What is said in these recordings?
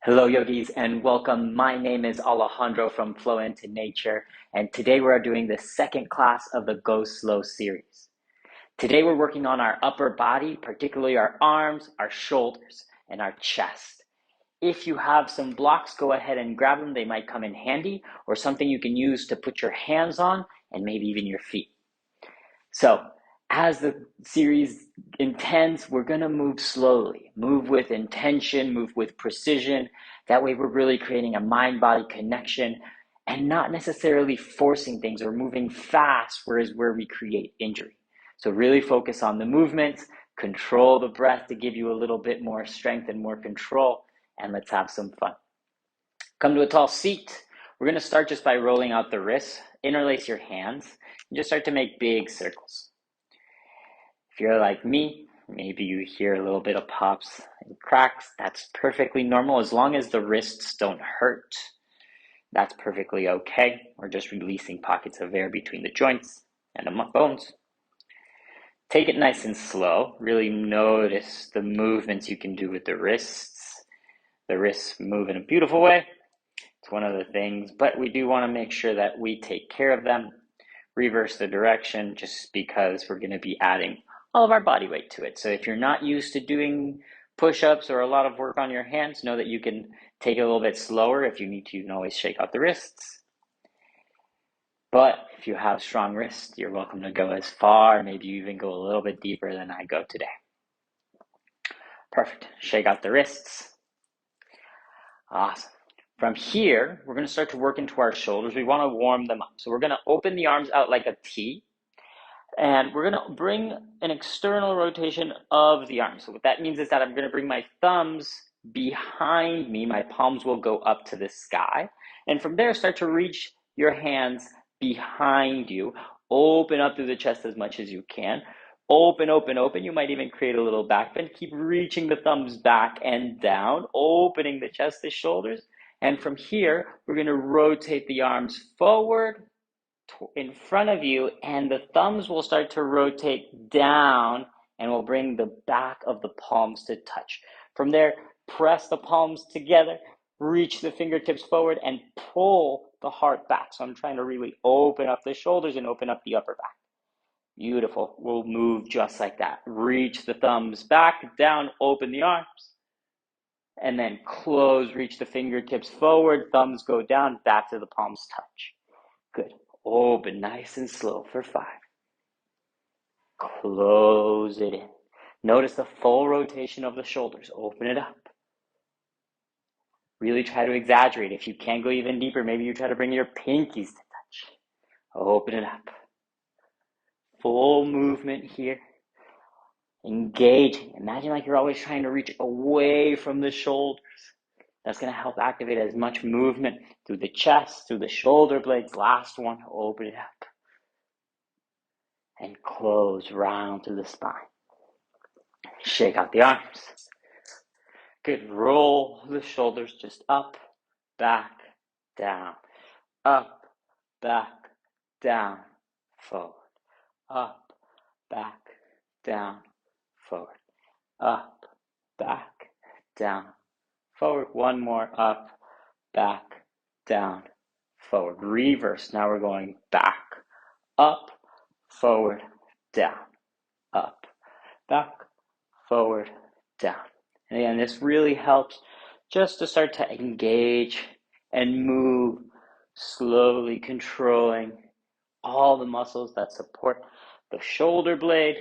Hello, yogis, and welcome. My name is Alejandro from Flow Into Nature, and today we're doing the second class of the Go Slow series. Today we're working on our upper body, particularly our arms, our shoulders, and our chest. If you have some blocks, go ahead and grab them. They might come in handy, or something you can use to put your hands on, and maybe even your feet. So, as the series intends, we're going to move slowly, move with intention, move with precision. That way we're really creating a mind-body connection and not necessarily forcing things or moving fast, whereas where we create injury. So really focus on the movements, control the breath to give you a little bit more strength and more control, and let's have some fun. Come to a tall seat. We're going to start just by rolling out the wrists, interlace your hands, and just start to make big circles. If you're like me, maybe you hear a little bit of pops and cracks. That's perfectly normal as long as the wrists don't hurt. That's perfectly okay. We're just releasing pockets of air between the joints and the bones. Take it nice and slow. Really notice the movements you can do with the wrists. The wrists move in a beautiful way. It's one of the things, but we do want to make sure that we take care of them. Reverse the direction just because we're going to be adding all of our body weight to it. So if you're not used to doing push-ups or a lot of work on your hands, know that you can take it a little bit slower. If you need to, you can always shake out the wrists. But if you have strong wrists, you're welcome to go as far, maybe you even go a little bit deeper than I go today. Perfect. Shake out the wrists. Awesome. From here, we're going to start to work into our shoulders. We want to warm them up. So we're going to open the arms out like a T. And we're going to bring an external rotation of the arms. So what that means is that I'm going to bring my thumbs behind me. My palms will go up to the sky. And from there, start to reach your hands behind you. Open up through the chest as much as you can. Open, open, open. You might even create a little back bend. Keep reaching the thumbs back and down, opening the chest, the shoulders. And from here, we're going to rotate the arms forward, in front of you, and the thumbs will start to rotate down and we'll bring the back of the palms to touch. From there, press the palms together, reach the fingertips forward and pull the heart back. So I'm trying to really open up the shoulders and open up the upper back. Beautiful. We'll move just like that. Reach the thumbs back, down, open the arms, and then close, reach the fingertips forward, thumbs go down, back to the palms touch. Good. Open nice and slow for 5. Close it in. Notice the full rotation of the shoulders. Open it up. Really try to exaggerate. If you can't go even deeper, maybe you try to bring your pinkies to touch. Open it up. Full movement here. Engaging. Imagine like you're always trying to reach away from the shoulders. That's going to help activate as much movement through the chest, through the shoulder blades. Last one, open it up. And close round to the spine. Shake out the arms. Good. Roll the shoulders just up, back, down. Up, back, down, forward. Up, back, down, forward. Up, back, down, forward. One more. Up, back, down, forward. Reverse. Now we're going back, up, forward, down, up, back, forward, down. And again, this really helps just to start to engage and move slowly, controlling all the muscles that support the shoulder blade,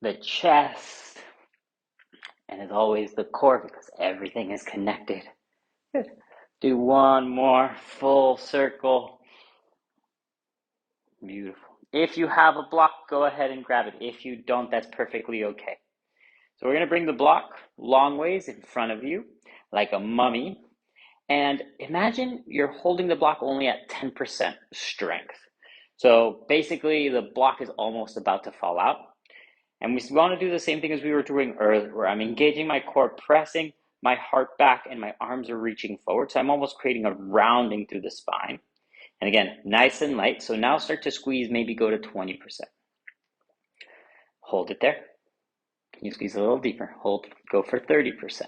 the chest, and as always, the core, because everything is connected. Good. Do one more full circle. Beautiful. If you have a block, go ahead and grab it. If you don't, that's perfectly okay. So we're going to bring the block long ways in front of you, like a mummy. And imagine you're holding the block only at 10% strength. So basically, the block is almost about to fall out. And we want to do the same thing as we were doing earlier, where I'm engaging my core, pressing my heart back, and my arms are reaching forward. So I'm almost creating a rounding through the spine. And again, nice and light. So now start to squeeze, maybe go to 20%. Hold it there. Can you squeeze a little deeper? Hold, go for 30%.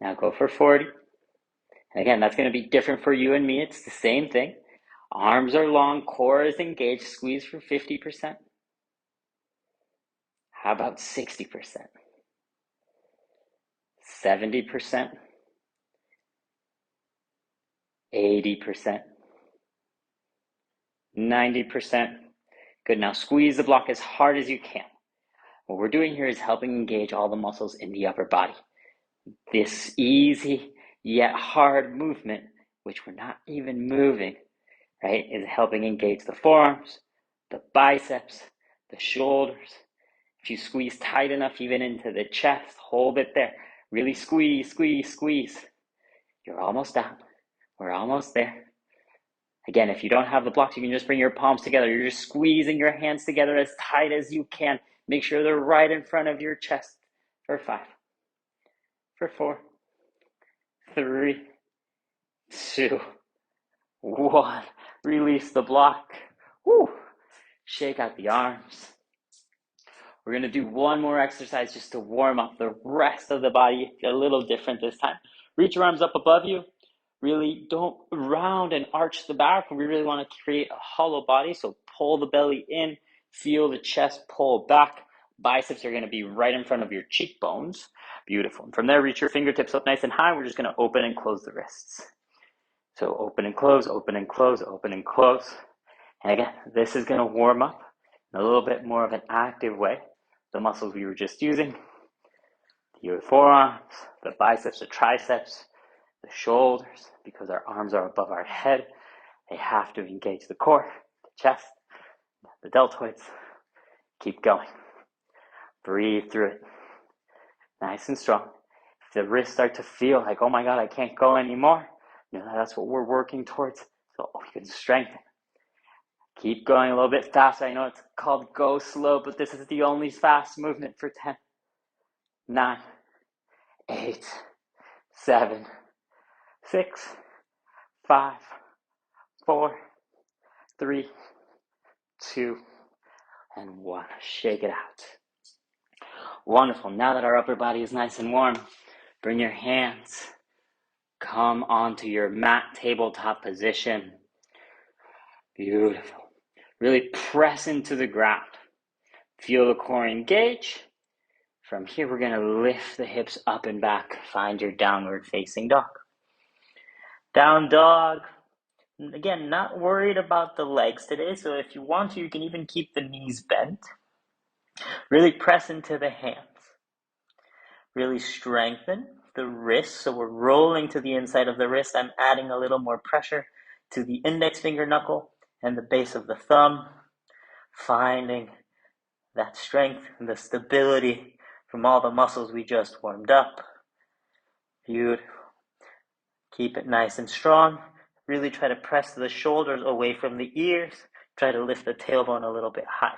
Now go for 40. And again, that's going to be different for you and me. It's the same thing. Arms are long, core is engaged. Squeeze for 50%. How about 60%? 70%? 80%? 90%? Good. Now squeeze the block as hard as you can. What we're doing here is helping engage all the muscles in the upper body. This easy yet hard movement, which we're not even moving, right, is helping engage the forearms, the biceps, the shoulders. If you squeeze tight enough, even into the chest, hold it there. Really squeeze, squeeze, squeeze. You're almost down. We're almost there. Again, if you don't have the blocks, you can just bring your palms together. You're just squeezing your hands together as tight as you can. Make sure they're right in front of your chest. For 5, for 4, 3, 2, 1. Release the block. Woo. Shake out the arms. We're going to do one more exercise just to warm up the rest of the body. A little different this time. Reach your arms up above you. Really don't round and arch the back. We really want to create a hollow body. So pull the belly in. Feel the chest pull back. Biceps are going to be right in front of your cheekbones. Beautiful. And from there, reach your fingertips up nice and high. We're just going to open and close the wrists. So open and close, open and close, open and close. And again, this is going to warm up in a little bit more of an active way the muscles we were just using. Your forearms, the biceps, the triceps, the shoulders, because our arms are above our head. They have to engage the core, the chest, the deltoids. Keep going. Breathe through it. Nice and strong. If the wrists start to feel like, oh my God, I can't go anymore, that's what we're working towards. So we can strengthen. Keep going a little bit faster. I know it's called go slow, but this is the only fast movement for 10, 9, 8, 7, 6, 5, 4, 3, 2, and 1. Shake it out. Wonderful. Now that our upper body is nice and warm, bring your hands. Come onto your mat tabletop position. Beautiful. Really press into the ground. Feel the core engage. From here, we're going to lift the hips up and back. Find your downward facing dog. Down dog. Again, not worried about the legs today, so if you want to, you can even keep the knees bent. Really press into the hands. Really strengthen the wrist, so we're rolling to the inside of the wrist. I'm adding a little more pressure to the index finger knuckle and the base of the thumb, finding that strength and the stability from all the muscles we just warmed up. Beautiful. Keep it nice and strong. Really try to press the shoulders away from the ears. Try to lift the tailbone a little bit higher.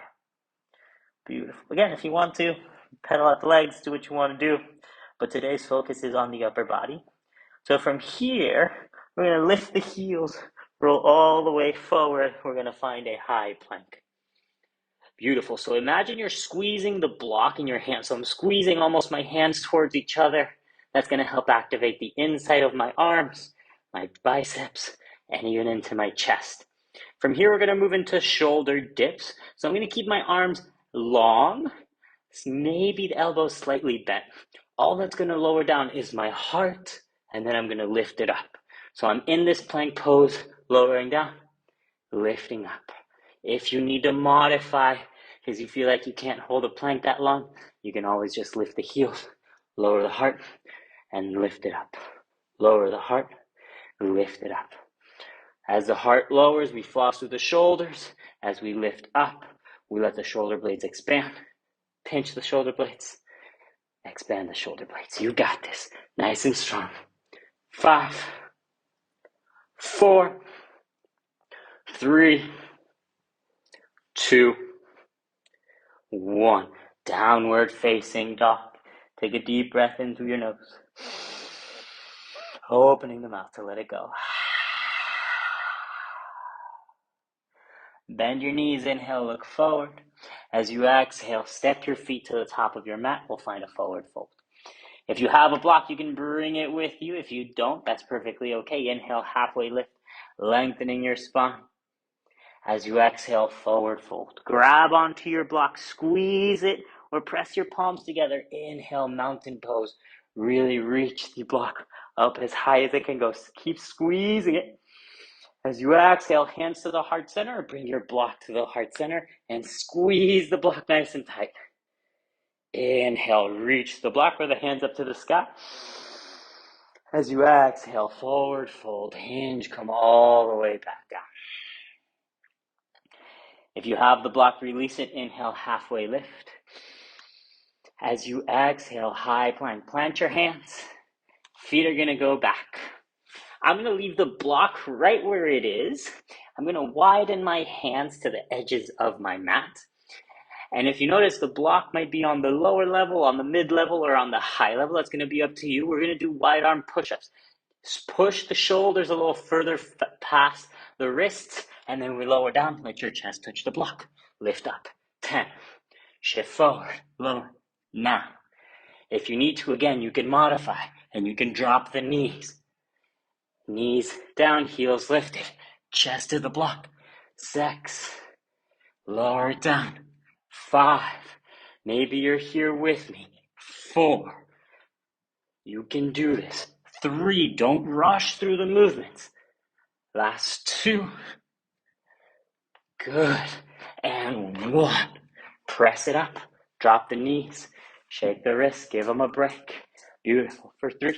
Beautiful. Again, if you want to, pedal out the legs, do what you want to do. But today's focus is on the upper body. So from here, we're going to lift the heels, roll all the way forward. We're going to find a high plank. Beautiful. So imagine you're squeezing the block in your hand. So I'm squeezing almost my hands towards each other. That's going to help activate the inside of my arms, my biceps, and even into my chest. From here, we're going to move into shoulder dips. So I'm going to keep my arms long, maybe the elbows slightly bent. All that's going to lower down is my heart, and then I'm going to lift it up. So I'm in this plank pose, lowering down, lifting up. If you need to modify because you feel like you can't hold a plank that long, you can always just lift the heels, lower the heart, and lift it up. Lower the heart, lift it up. As the heart lowers, we floss through the shoulders. As we lift up, we let the shoulder blades expand. Pinch the shoulder blades. Expand the shoulder blades. You got this. Nice and strong. 5, 4, 3, 2, 1. Downward facing dog. Take a deep breath in through your nose. Opening the mouth to let it go. Bend your knees, inhale, look forward. As you exhale, step your feet to the top of your mat. We'll find a forward fold. If you have a block, you can bring it with you. If you don't, that's perfectly okay. Inhale, halfway lift, lengthening your spine. As you exhale, forward fold. Grab onto your block, squeeze it, or press your palms together. Inhale, mountain pose. Really reach the block up as high as it can go. Keep squeezing it. As you exhale, hands to the heart center, bring your block to the heart center and squeeze the block nice and tight. Inhale, reach the block or the hands up to the sky. As you exhale, forward fold, hinge, come all the way back down. If you have the block, release it. Inhale, halfway lift. As you exhale, high plank. Plant your hands. Feet are going to go back. I'm going to leave the block right where it is. I'm going to widen my hands to the edges of my mat. And if you notice, the block might be on the lower level, on the mid-level, or on the high level. That's going to be up to you. We're going to do wide arm push-ups. Push the shoulders a little further past the wrists, and then we lower down. Let your chest touch the block. Lift up. 10. Shift forward. Lower. 9. If you need to, again, you can modify, and you can drop the knees. Knees down, heels lifted. Chest to the block. 6. Lower it down. 5. Maybe you're here with me. 4. You can do this. 3. Don't rush through the movements. Last 2. Good. And 1. Press it up. Drop the knees. Shake the wrists. Give them a break. Beautiful. For 3.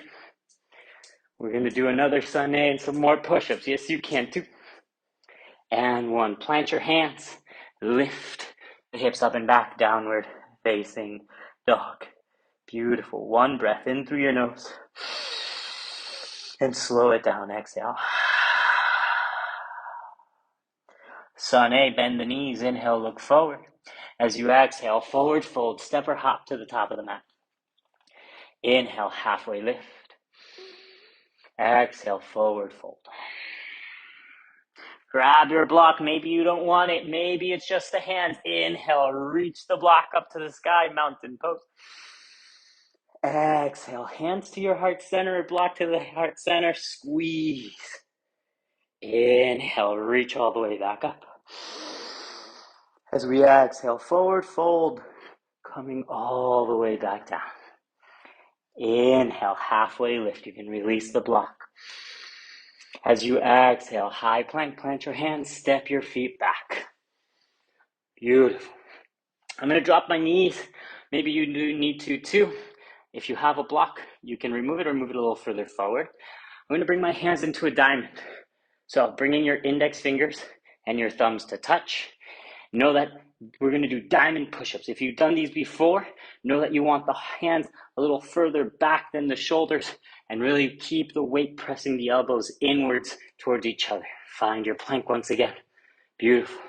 We're going to do another Sunday and some more push-ups. Yes, you can too. And 1. Plant your hands. Lift the hips up and back. Downward facing dog. Beautiful. 1 breath in through your nose. And slow it down. Exhale. Sun A, bend the knees. Inhale, look forward. As you exhale, forward fold. Step or hop to the top of the mat. Inhale, halfway lift. Exhale, forward fold. Grab your block. Maybe you don't want it. Maybe it's just the hands. Inhale, reach the block up to the sky. Mountain pose. Exhale, hands to your heart center, block to the heart center, squeeze. Inhale, reach all the way back up. As we exhale, forward fold, coming all the way back down. Inhale, halfway lift. You can release the block. As you exhale, high plank, plant your hands, step your feet back. Beautiful. I'm going to drop my knees. Maybe you do need to too. If you have a block, you can remove it or move it a little further forward. I'm going to bring my hands into a diamond. So bringing your index fingers and your thumbs to touch. Know that we're going to do diamond push-ups. If you've done these before, know that you want the hands a little further back than the shoulders and really keep the weight pressing the elbows inwards towards each other. Find your plank once again. Beautiful.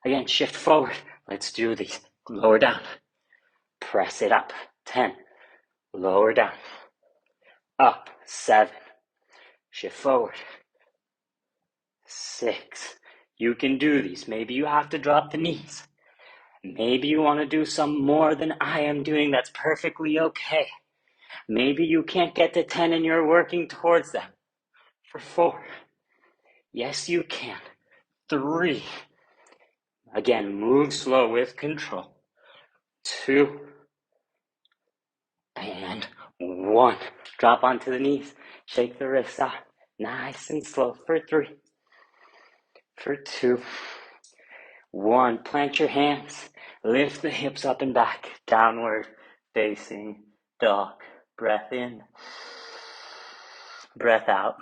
Again, shift forward. Let's do these. Lower down. Press it up. 10. Lower down. Up. 7. Shift forward. 6. You can do these. Maybe you have to drop the knees. Maybe you want to do some more than I am doing. That's perfectly okay. Maybe you can't get to 10 and you're working towards them. For 4. Yes, you can. 3. Again, move slow with control. 2. And 1. Drop onto the knees. Shake the wrists out. Nice and slow. For 3. For 2. 1. Plant your hands. Lift the hips up and back. Downward facing dog. Breath in. Breath out.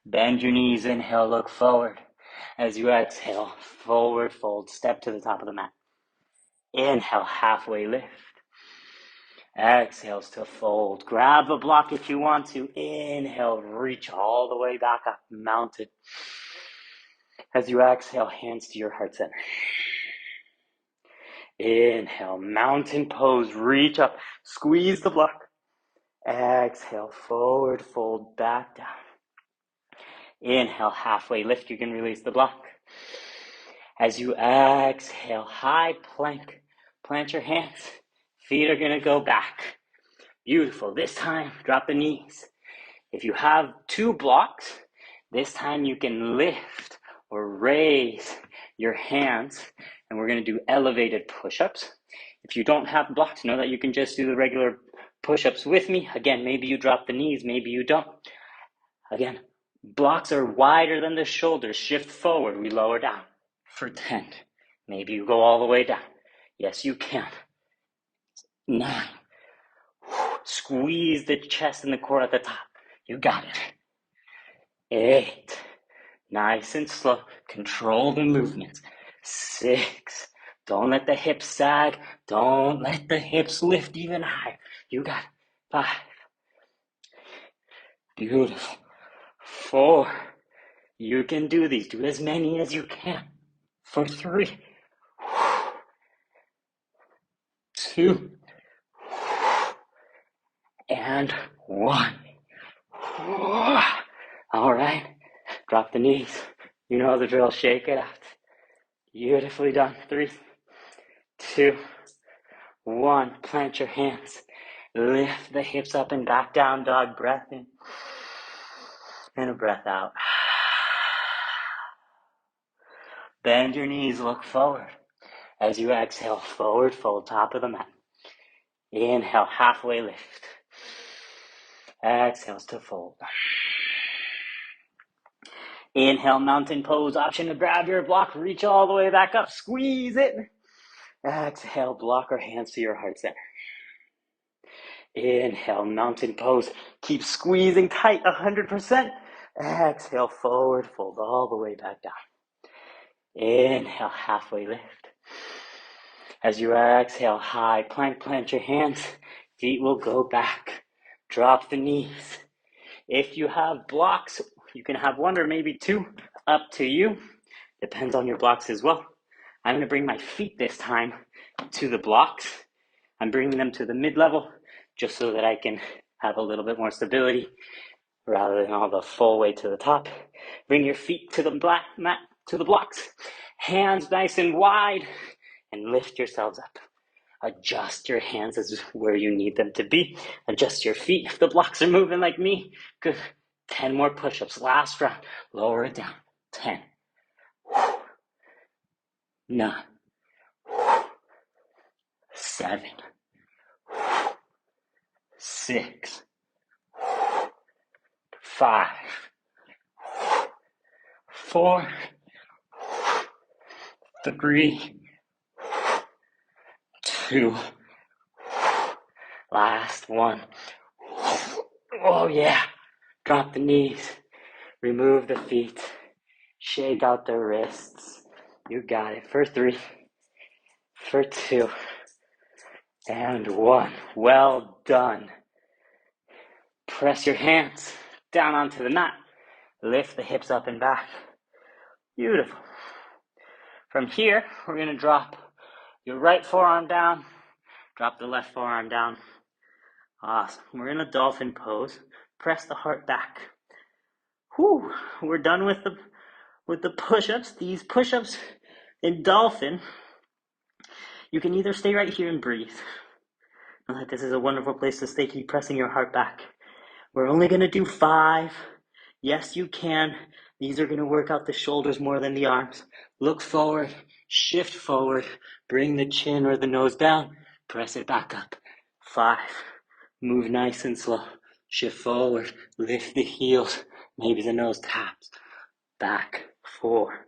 Bend your knees. Inhale, look forward. As you exhale, forward fold. Step to the top of the mat. Inhale, halfway lift. Exhales to fold. Grab a block if you want to. Inhale, reach all the way back up. Mountain. As you exhale, hands to your heart center. Inhale, mountain pose. Reach up. Squeeze the block. Exhale, forward fold, back down. Inhale, halfway lift. You can release the block. As you exhale, high plank. Plant your hands. Feet are gonna go back. Beautiful. This time, drop the knees. If you have two blocks, this time you can lift or raise your hands, and we're gonna do elevated push-ups. If you don't have blocks, know that you can just do the regular push-ups with me. Again, maybe you drop the knees, maybe you don't. Again, blocks are wider than the shoulders. Shift forward, we lower down for 10. Maybe you go all the way down. Yes, you can. 9. Squeeze the chest and the core at the top. You got it. 8. Nice and slow. Control the movements. 6. Don't let the hips sag. Don't let the hips lift even higher. You got it. 5. Beautiful. 4. You can do these. Do as many as you can. For 3. 2. And 1. All right. Drop the knees. You know the drill. Shake it out. Beautifully done. 3, 2, 1. Plant your hands. Lift the hips up and back down dog. Breath in. And a breath out. Bend your knees. Look forward. As you exhale, forward fold, top of the mat. Inhale, halfway lift. Exhales to fold. Inhale, mountain pose. Option to grab your block. Reach all the way back up. Squeeze it. Exhale, block or hands to your heart center. Inhale, mountain pose. Keep squeezing tight, 100%. Exhale, forward fold all the way back down. Inhale, halfway lift. As you exhale, high plank, plant your hands. Feet will go back. Drop the knees. If you have blocks, you can have 1 or maybe 2, up to you. Depends on your blocks as well. I'm going to bring my feet this time to the blocks. I'm bringing them to the mid-level just so that I can have a little bit more stability rather than all the full way to the top. Bring your feet to the black mat, to the blocks. Hands nice and wide and lift yourselves up. Adjust your hands as where you need them to be. Adjust your feet if the blocks are moving like me. Good. 10 more push-ups. Last round. Lower it down. 10. 9. 7. 6. 5. 4. 3. 2. Last one. Oh yeah. Drop the knees. Remove the feet. Shake out the wrists. You got it. For 3. For 2. And 1. Well done. Press your hands down onto the mat. Lift the hips up and back. Beautiful. From here, we're going to drop your right forearm down. Drop the left forearm down. Awesome. We're in a dolphin pose. Press the heart back. Whew. We're done with the push-ups. These push-ups in dolphin, you can either stay right here and breathe. This is a wonderful place to stay. Keep pressing your heart back. We're only going to do 5. Yes, you can. These are going to work out the shoulders more than the arms. Look forward, shift forward, bring the chin or the nose down, press it back up. 5. Move nice and slow. Shift forward, lift the heels, maybe the nose taps. Back. 4.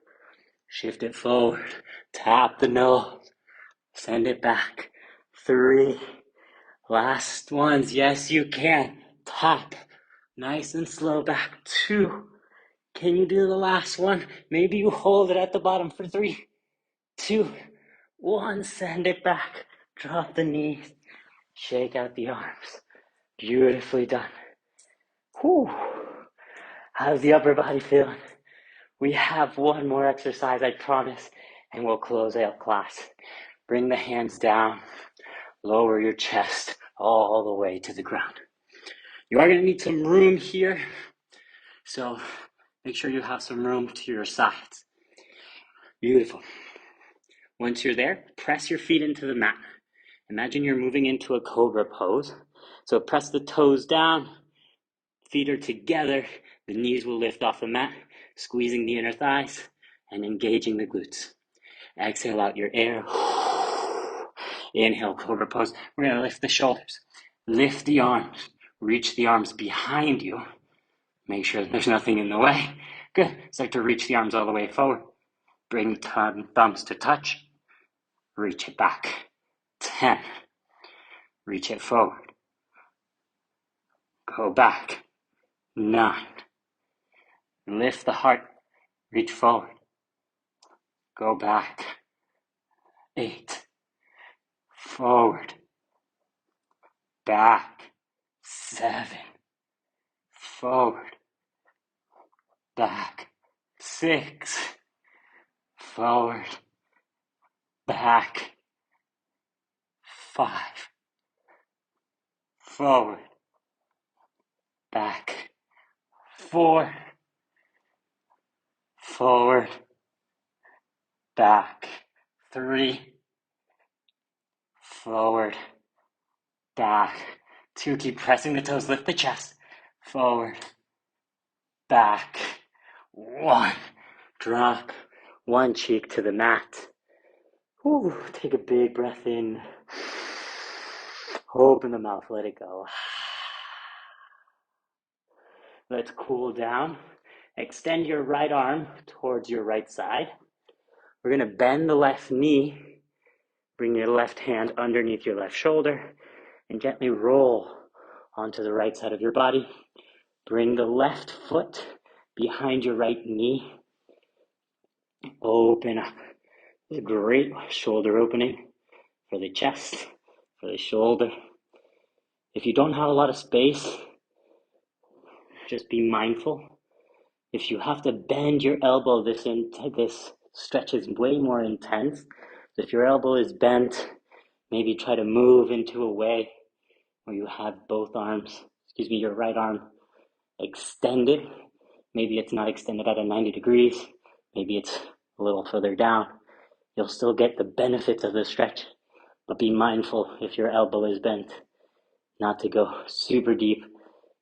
Shift it forward, tap the nose, send it back. 3. Last ones. Yes, you can. Tap. Nice and slow back. 2. Can you do the last one? Maybe you hold it at the bottom for 3, 2, 1. Send it back. Drop the knees. Shake out the arms. Beautifully done. Whew. How's the upper body feeling? We have 1 more exercise, I promise, and we'll close out class. Bring the hands down. Lower your chest all the way to the ground. You are going to need some room here, so make sure you have some room to your sides. Beautiful. Once you're there, press your feet into the mat Imagine you're moving into a cobra pose. So press the toes down, feet are together, the knees will lift off the mat, squeezing the inner thighs and engaging the glutes. Exhale out your air. Inhale, cobra pose. We're going to lift the shoulders. Lift the arms. Reach the arms behind you. Make sure there's nothing in the way. Good. Start to reach the arms all the way forward. Bring thumbs to touch. Reach it back. 10. Reach it forward. Go back. 9. Lift the heart. Reach forward. Go back. 8. Forward. Back. 7. Forward. Back. 6. Forward. Back. 5. Forward. Back. 4. Forward. Back. 3. Forward. Back. 2. Keep pressing the toes. Lift the chest. Forward. Back. 1. Drop one cheek to the mat. Ooh, take a big breath in. Open the mouth. Let it go. Let's cool down. Extend your right arm towards your right side. We're going to bend the left knee. Bring your left hand underneath your left shoulder and gently roll onto the right side of your body. Bring the left foot behind your right knee. Open up. It's a great shoulder opening for the chest, for the shoulder. If you don't have a lot of space, just be mindful. If you have to bend your elbow, this stretch is way more intense. So if your elbow is bent, maybe try to move into a way where you have your right arm extended. Maybe it's not extended at a 90 degrees. Maybe it's a little further down. You'll still get the benefits of the stretch, but be mindful if your elbow is bent, not to go super deep.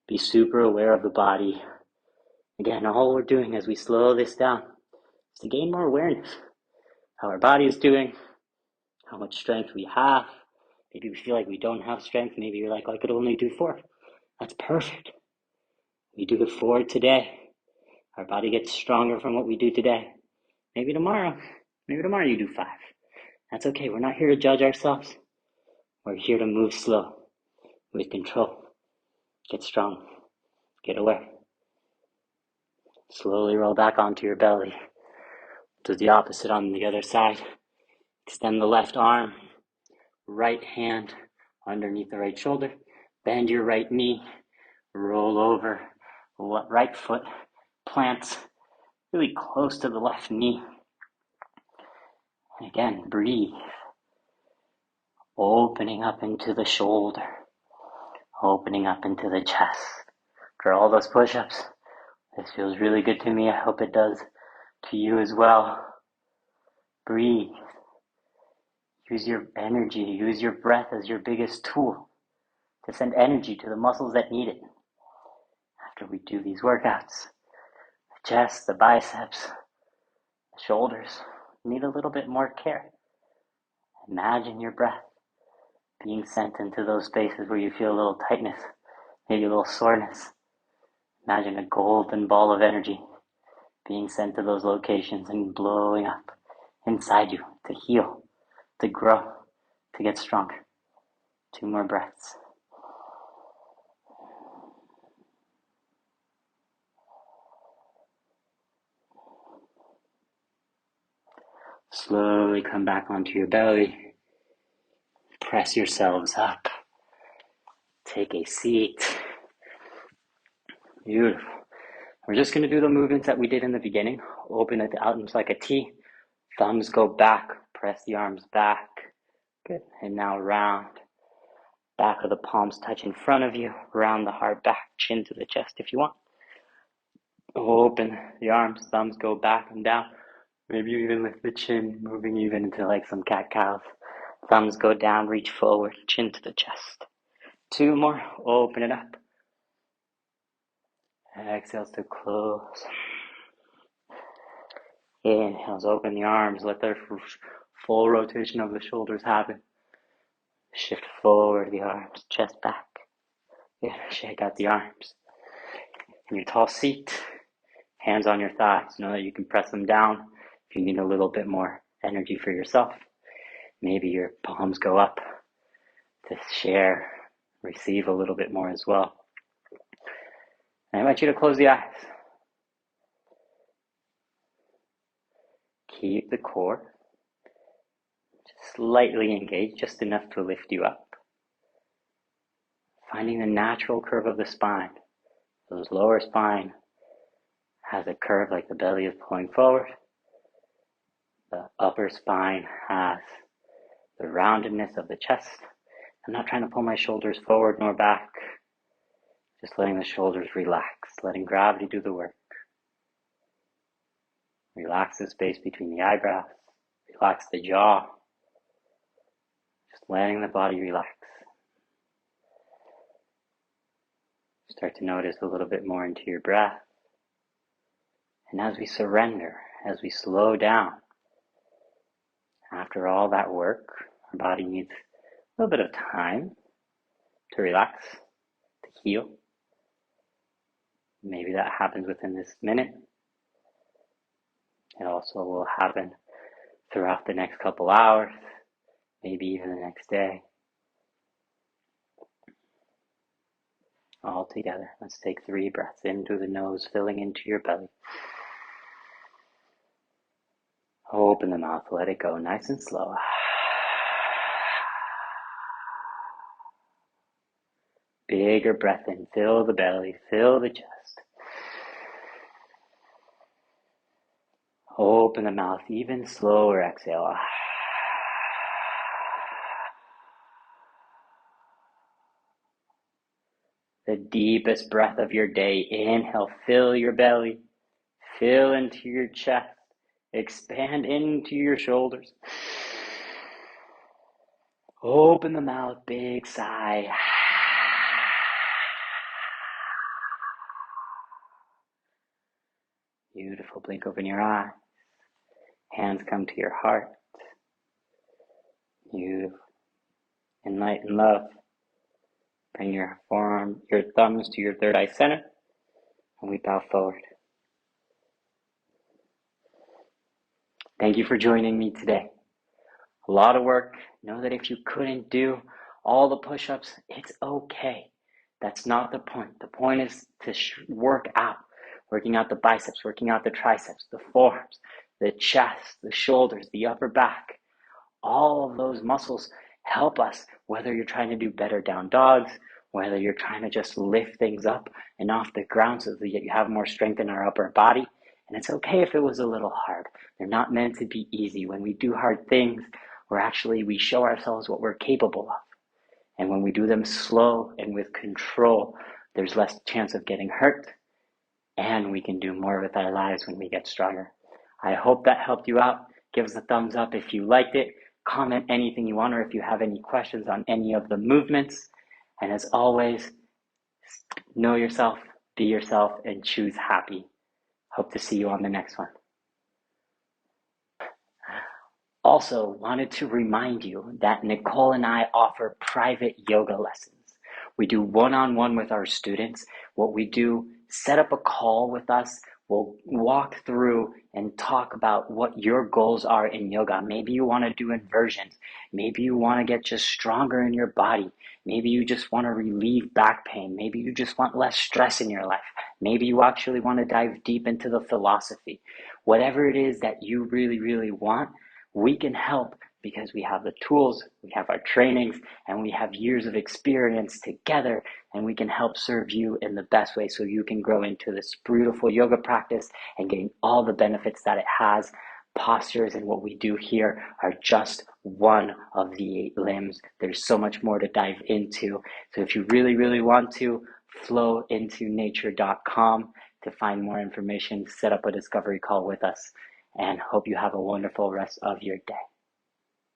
Be super aware of the body. Again, all we're doing as we slow this down is to gain more awareness. How our body is doing, how much strength we have. Maybe we feel like we don't have strength. Maybe you're like, I could only do 4. That's perfect. We do the 4 today. Our body gets stronger from what we do today. Maybe tomorrow you do 5. That's okay. We're not here to judge ourselves. We're here to move slow, with control. Get strong. Get aware. Slowly roll back onto your belly. Do the opposite on the other side. Extend the left arm. Right hand underneath the right shoulder. Bend your right knee. Roll over. Right foot plants really close to the left knee. And again, breathe. Opening up into the shoulder. Opening up into the chest. For all those push-ups. This feels really good to me. I hope it does to you as well. Breathe. Use your energy. Use your breath as your biggest tool to send energy to the muscles that need it. After we do these workouts, the chest, the biceps, the shoulders need a little bit more care. Imagine your breath being sent into those spaces where you feel a little tightness, maybe a little soreness. Imagine a golden ball of energy being sent to those locations and blowing up inside you to heal, to grow, to get stronger. 2 more breaths. Slowly come back onto your belly. Press yourselves up. Take a seat. Beautiful. We're just going to do the movements that we did in the beginning. Open it out into like a T. Thumbs go back. Press the arms back. Good. And now round. Back of the palms touch in front of you. Round the heart back. Chin to the chest if you want. Open the arms. Thumbs go back and down. Maybe you even lift the chin, moving even into like some cat-cows. Thumbs go down, reach forward, chin to the chest. 2 more, open it up. Exhales to close. Inhales, open the arms, let the full rotation of the shoulders happen. Shift forward the arms, chest back. Shake out the arms. In your tall seat, hands on your thighs. Know that you can press them down if you need a little bit more energy for yourself. Maybe your palms go up to share, receive a little bit more as well. And I invite you to close the eyes. Keep the core just slightly engaged, just enough to lift you up. Finding the natural curve of the spine. The lower spine has a curve like the belly is pulling forward. The upper spine has the roundedness of the chest. I'm not trying to pull my shoulders forward nor back. Just letting the shoulders relax, letting gravity do the work. Relax the space between the eyebrows. Relax the jaw. Just letting the body relax. Start to notice a little bit more into your breath. And as we surrender, as we slow down, after all that work, our body needs a little bit of time to relax, to heal. Maybe that happens within this minute. It also will happen throughout the next couple hours, maybe even the next day. All together, let's take 3 breaths in through the nose, filling into your belly. Open the mouth, let it go nice and slow. Bigger breath in, fill the belly, fill the chest. Open the mouth, even slower exhale. The deepest breath of your day. Inhale, fill your belly, fill into your chest, expand into your shoulders. Open the mouth, big sigh. Beautiful, blink open your eyes. Hands come to your heart. Beautiful. In light and love. Bring your thumbs to your third eye center, and we bow forward. Thank you for joining me today. A lot of work. Know that if you couldn't do all the push-ups, it's okay. That's not the point. The point is to work out. Working out the biceps, working out the triceps, the forearms, the chest, the shoulders, the upper back. All of those muscles help us, whether you're trying to do better down dogs, whether you're trying to just lift things up and off the ground so that you have more strength in our upper body. And it's okay if it was a little hard. They're not meant to be easy. When we do hard things, we show ourselves what we're capable of. And when we do them slow and with control, there's less chance of getting hurt, and we can do more with our lives when we get stronger. I hope that helped you out. Give us a thumbs up if you liked it. Comment anything you want, or if you have any questions on any of the movements. And as always, know yourself, be yourself, and choose happy. Hope to see you on the next one. Also, wanted to remind you that Nicole and I offer private yoga lessons. We do one-on-one with our students. What we do, set up a call with us. We'll walk through and talk about what your goals are in yoga. Maybe you want to do inversions. Maybe you want to get just stronger in your body. Maybe you just want to relieve back pain. Maybe you just want less stress in your life. Maybe you actually want to dive deep into the philosophy. Whatever it is that you really, really want, we can help because we have the tools, we have our trainings, and we have years of experience together, and we can help serve you in the best way so you can grow into this beautiful yoga practice and gain all the benefits that it has. Postures and what we do here are just one of the 8 limbs. There's so much more to dive into. So if you really, really want to, flowintonature.com to find more information, set up a discovery call with us, and hope you have a wonderful rest of your day.